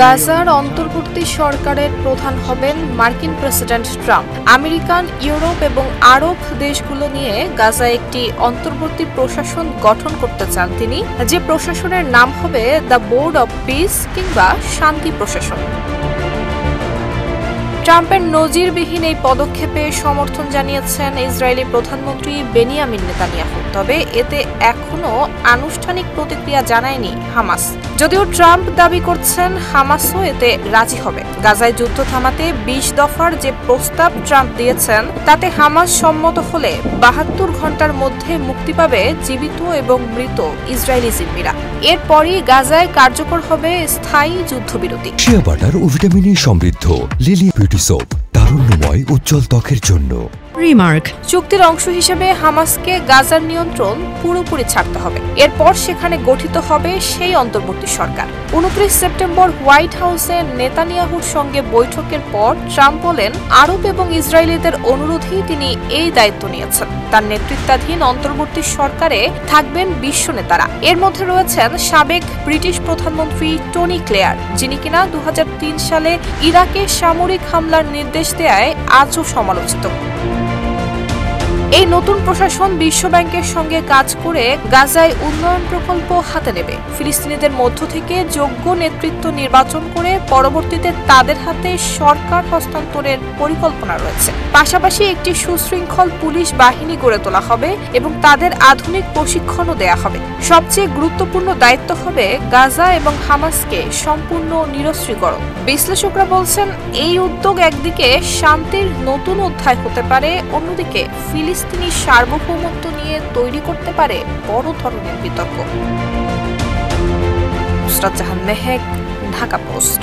গাজার অন্তর্বর্তী সরকারের প্রধান হবেন মার্কিন প্রেসিডেন্ট ট্রাম্প। আমেরিকান, ইউরোপ এবং আরব দেশগুলো নিয়ে গাজায় একটি অন্তর্বর্তী প্রশাসন গঠন করতে চান তিনি, যে প্রশাসনের নাম হবে দ্য বোর্ড অব পিস কিংবা শান্তি প্রশাসন। ট্রাম্পের নজিরবিহীন এই পদক্ষেপে সমর্থন জানিয়েছেন ইসরায়েলি প্রধানমন্ত্রী বেনিয়ামিন নেতানিয়াহু। তবে এতে এখনো আনুষ্ঠানিক প্রতিক্রিয়া জানায়নি হামাস। যদিও ট্রাম্প দাবি করছেন হামাসও এতে রাজি হবে। গাজায় যুদ্ধ থামাতে ২০ দফার যে প্রস্তাব ট্রাম্প দিয়েছেন তাতে হামাস সম্মত হলে ৭২ ঘণ্টার মধ্যে মুক্তি পাবে জীবিত এবং মৃত ইসরায়েলি জিম্মিরা। এরপরই গাজায় কার্যকর হবে স্থায়ী যুদ্ধবিরতি। শিয়া বাটার ও ভিটামিনে সমৃদ্ধ লিলি বিউটি সোপ, তারুণ্যময় উজ্জ্বল ত্বকের জন্য। রিমার্ক, চুক্তির অংশ হিসেবে হামাসকে গাজার নিয়ন্ত্রণ পুরোপুরি ছাড়তে হবে। এরপর সেখানে গঠিত হবে সেই অন্তর্বর্তী সরকার। ২৯ সেপ্টেম্বর হোয়াইট হাউসে নেতানিয়াহুর সঙ্গে বৈঠকের পর ট্রাম্প বলেন, আরব এবং ইসরায়েলিদের অনুরোধেই তিনি এই দায়িত্ব নিয়েছেন। তার নেতৃত্বাধীন অন্তর্বর্তী সরকারে থাকবেন বিশ্ব নেতারা। এর মধ্যে রয়েছেন সাবেক ব্রিটিশ প্রধানমন্ত্রী টনি ক্লেয়ার, যিনি কিনা ২০০৩ সালে ইরাকে সামরিক হামলার নির্দেশ দেয়ায় আজও সমালোচিত। এই নতুন প্রশাসন বিশ্বব্যাংকের সঙ্গে কাজ করে গাজায় উন্নয়ন প্রকল্প হাতে নেবে। ফিলিস্তিনিদের মধ্য থেকে যোগ্য নেতৃত্ব নির্বাচন করে পরবর্তীতে তাদের হাতে সরকার হস্তান্তরের পরিকল্পনা রয়েছে। পাশাপাশি একটি সুশৃঙ্খল পুলিশ বাহিনী গড়ে তোলা হবে এবং তাদের আধুনিক প্রশিক্ষণও দেয়া হবে। সবচেয়ে গুরুত্বপূর্ণ দায়িত্ব হবে গাজা এবং হামাসকে সম্পূর্ণ নিরস্ত্রীকরণ। বিশ্লেষকরা বলছেন, এই উদ্যোগ একদিকে শান্তির নতুন অধ্যায় হতে পারে, অন্যদিকে ফিলিস্তিনি সার্বভৌমত্ব নিয়ে তৈরি করতে পারে বড় ধরনের বিতর্ক। নুসরাত জাহান মেহেক, ঢাকা পোস্ট।